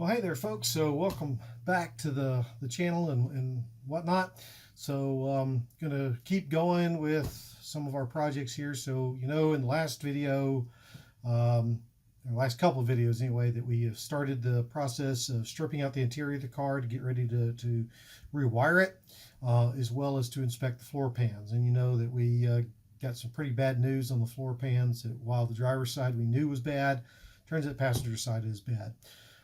Well, hey there, folks. So welcome back to the channel and whatnot. So going to keep going with some of our projects here. So, in the last video, or last couple of videos anyway, that we have started the process of stripping out the interior of the car to get ready to rewire it, as well as to inspect the floor pans. And you know that we got some pretty bad news on the floor pans. That while the driver's side we knew was bad, turns out the passenger side is bad.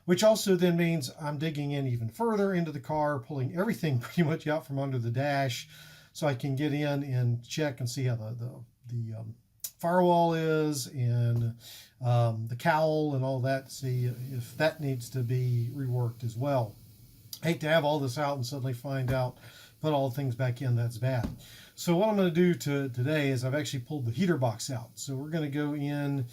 Which also then means I'm digging in even further into the car, pulling everything pretty much out from under the dash so I can get in and check and see how the firewall is, and the cowl and all that, see if that needs to be reworked as well. I hate to have all this out and suddenly find out, put all the things back in, that's bad. So what I'm going to do today is I've actually pulled the heater box out. So we're going to go in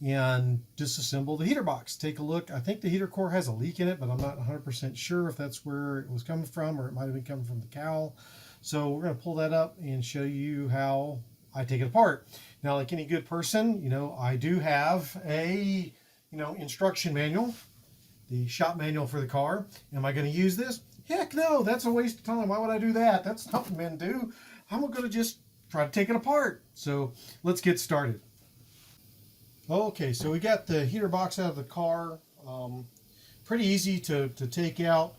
and disassemble the heater box. Take a look. I think the heater core has a leak in it, but I'm not 100% sure if that's where it was coming from, or it might have been coming from the cowl. So we're going to pull that up and show you how I take it apart. Now, like any good person, I do have a, instruction manual, the shop manual for the car. Am I going to use this? Heck no, that's a waste of time. Why would I do that? That's not what men do. I'm going to just try to take it apart. So let's get started. Okay, so we got the heater box out of the car. Pretty easy to take out.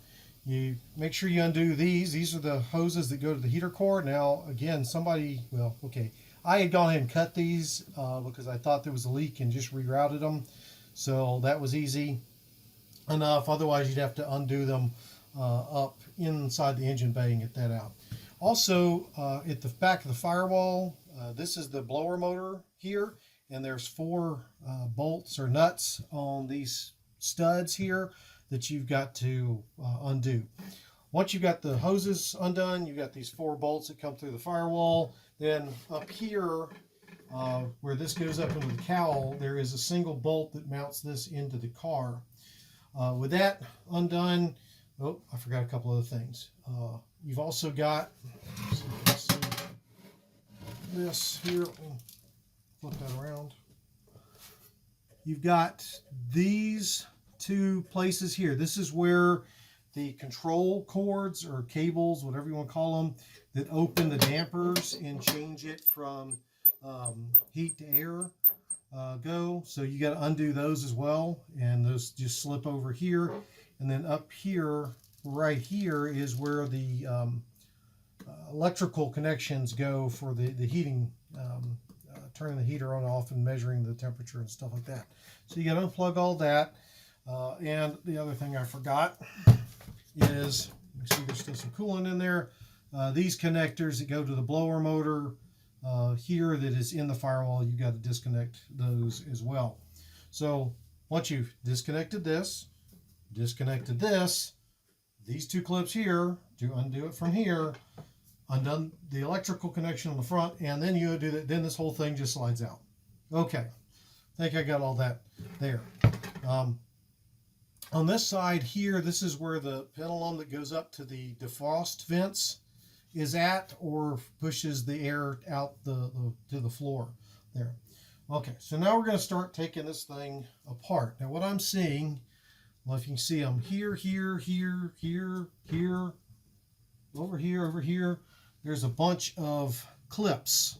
You make sure you undo these. These are the hoses that go to the heater core. Now, again, I had gone ahead and cut these because I thought there was a leak and just rerouted them. So that was easy enough. Otherwise, you'd have to undo them up inside the engine bay and get that out. Also, at the back of the firewall, this is the blower motor here. And there's 4 bolts or nuts on these studs here that you've got to undo. Once you've got the hoses undone, you've got these 4 bolts that come through the firewall. Then up here, where this goes up into the cowl, there is a single bolt that mounts this into the car. With that undone, I forgot a couple other things. You've also got this here. Flip that around. You've got these 2 places here. This is where the control cords or cables, whatever you want to call them, that open the dampers and change it from heat to air go. So you got to undo those as well, and those just slip over here. And then up here, right here, is where the electrical connections go for the heating. Turning the heater on and off and measuring the temperature and stuff like that. So you got to unplug all that. And the other thing I forgot is, you see there's still some coolant in there. These connectors that go to the blower motor here that is in the firewall, you've got to disconnect those as well. So once you've disconnected this, these 2 clips here, to undo it from here, undone the electrical connection on the front, and then you do that. Then this whole thing just slides out. Okay, I think I got all that there. On this side here, this is where the pendulum that goes up to the defrost vents is at, or pushes the air out to the floor there. Okay, so now we're going to start taking this thing apart. Now what I'm seeing, well, if you can see them here, over here. There's a bunch of clips,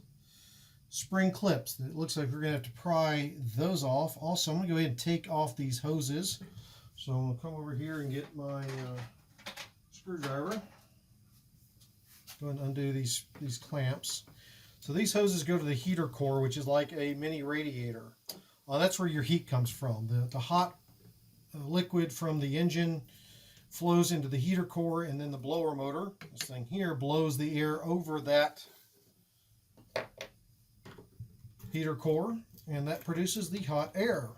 spring clips, that it looks like we're going to have to pry those off. Also, I'm going to go ahead and take off these hoses. So I'm going to come over here and get my screwdriver. Go ahead and undo these clamps. So these hoses go to the heater core, which is like a mini radiator. That's where your heat comes from. The hot liquid from the engine flows into the heater core, and then the blower motor, this thing here, blows the air over that heater core, and that produces the hot air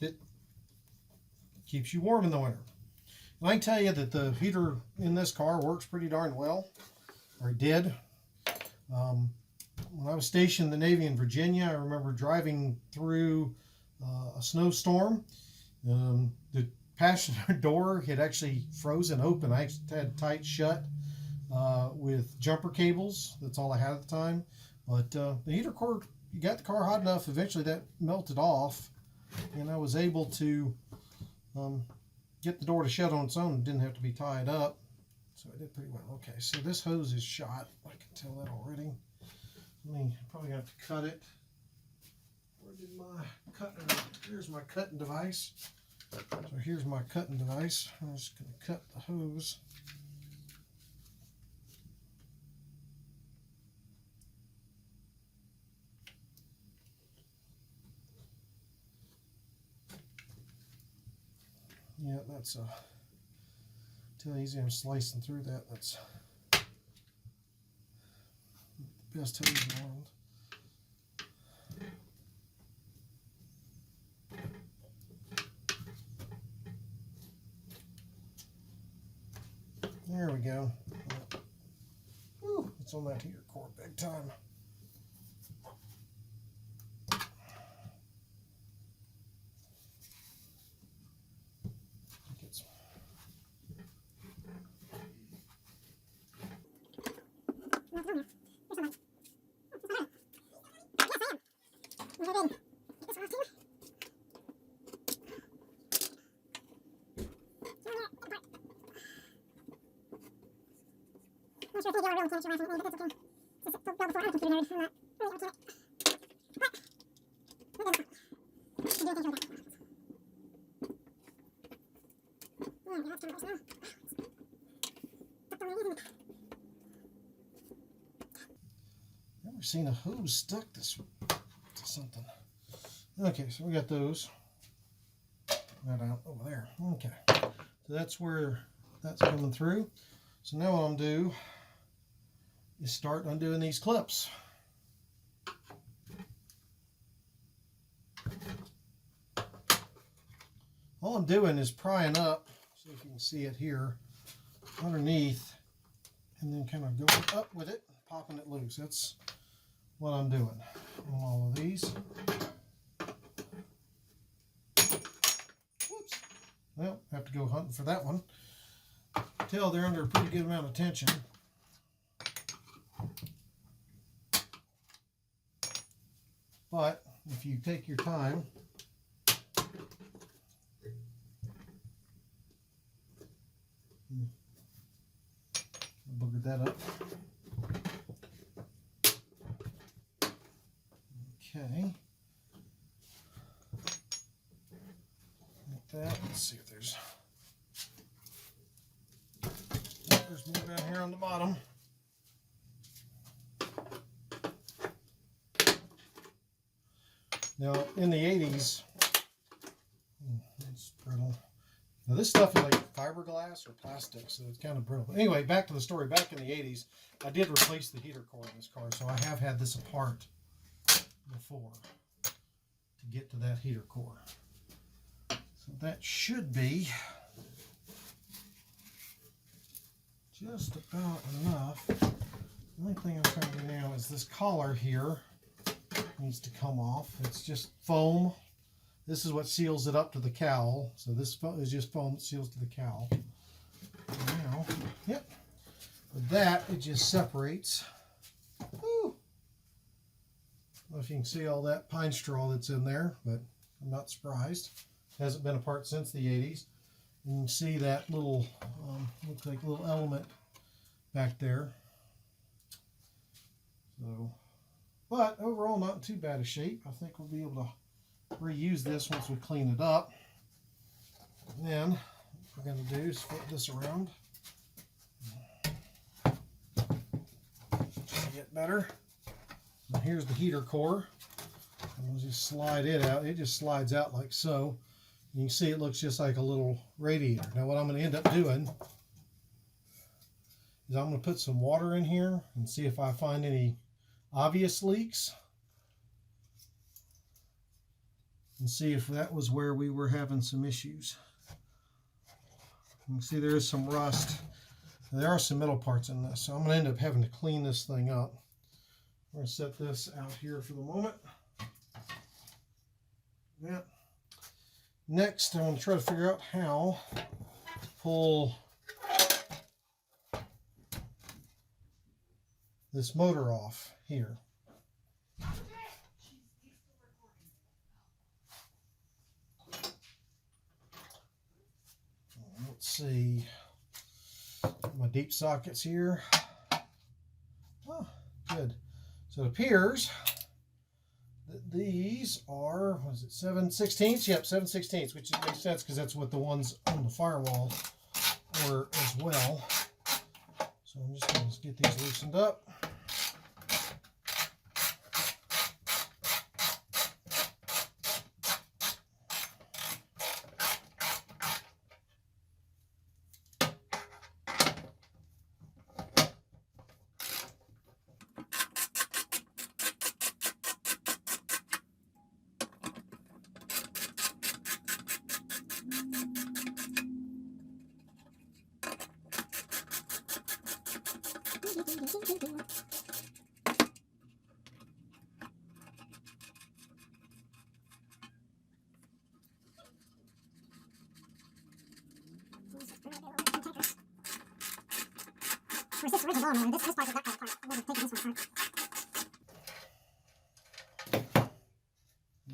that keeps you warm in the winter. And I can tell you that the heater in this car works pretty darn well, or it did. When I was stationed in the Navy in Virginia, I remember driving through a snowstorm. The passenger door had actually frozen open. I had tight shut with jumper cables. That's all I had at the time. But the heater core, you got the car hot enough, eventually that melted off, and I was able to get the door to shut on its own. It didn't have to be tied up. So I did pretty well. Okay, so this hose is shot. I can tell that already. Probably have to cut it. Where did my cutting? Here's my cutting device. So here's my cutting device. I'm just going to cut the hose. Yeah, that's too easy. I'm slicing through that. That's the best hose in the world. There we go. Whew, it's on that heater core big time. Never seen a hose stuck this to something. Okay, so we got those. That out over there. Okay, so that's where that's coming through. So now what I'm gonna do is start undoing these clips. All I'm doing is prying up, so if you can see it here, underneath, and then kind of going up with it, popping it loose. That's what I'm doing on all of these. Whoops. Well, have to go hunting for that one. Tell they're under a pretty good amount of tension. But if you take your time, boogered that up. Okay. Like that. Let's see if there's more down here on the bottom. Now, in the 80s, it's brittle. Now, this stuff is like fiberglass or plastic, so it's kind of brittle. Anyway, back to the story. Back in the 80s, I did replace the heater core in this car, so I have had this apart before to get to that heater core. So that should be just about enough. The only thing I'm trying to do now is this collar here needs to come off. It's just foam. This is what seals it up to the cowl. So this is just foam that seals to the cowl. Now, yep. With that, it just separates. Woo. I don't know if you can see all that pine straw that's in there, but I'm not surprised. It hasn't been apart since the 80s. And you can see that little, looks like a little element back there. So, but overall, not in too bad a shape. I think we'll be able to reuse this once we clean it up. And then what we're going to do is flip this around. To get better. And here's the heater core. And we'll just slide it out. It just slides out like so. You can see it looks just like a little radiator. Now what I'm going to end up doing is I'm going to put some water in here and see if I find any obvious leaks. And see if that was where we were having some issues. You can see there is some rust. There are some metal parts in this, so I'm going to end up having to clean this thing up. I'm going to set this out here for the moment. Yeah. Next, I'm going to try to figure out how to pull this motor off here. let's see, my deep sockets here. Oh, good. So it appears that these are, what is it, 7/16? Yep, 7/16, which makes sense because that's what the ones on the firewall were as well. So I'm just going to get these loosened up. Where's this original lawnmower? This part is that part. I wasn't taking this one apart.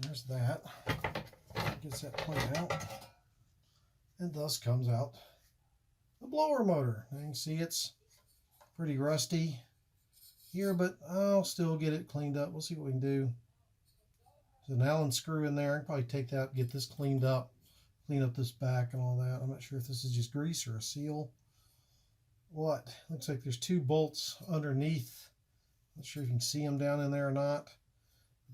There's that. Gets that plate out. And thus comes out the blower motor. Now you can see it's pretty rusty here, but I'll still get it cleaned up. We'll see what we can do. There's an Allen screw in there. I can probably take that, get this cleaned up, clean up this back and all that. I'm not sure if this is just grease or a seal. What? Looks like there's 2 bolts underneath. Not sure if you can see them down in there or not.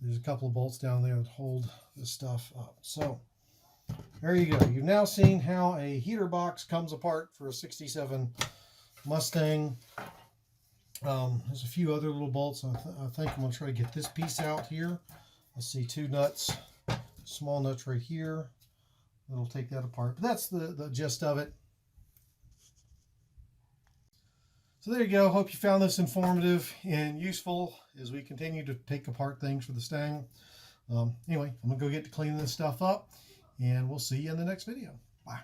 There's a couple of bolts down there that hold this stuff up. So there you go. You've now seen how a heater box comes apart for a 67 Mustang. There's a few other little bolts. I think I'm going to try to get this piece out here. I see 2 nuts, small nuts right here. That'll take that apart. But that's the gist of it. So there you go. Hope you found this informative and useful as we continue to take apart things for the Stang. Anyway, I'm going to go get to cleaning this stuff up, and we'll see you in the next video. Bye.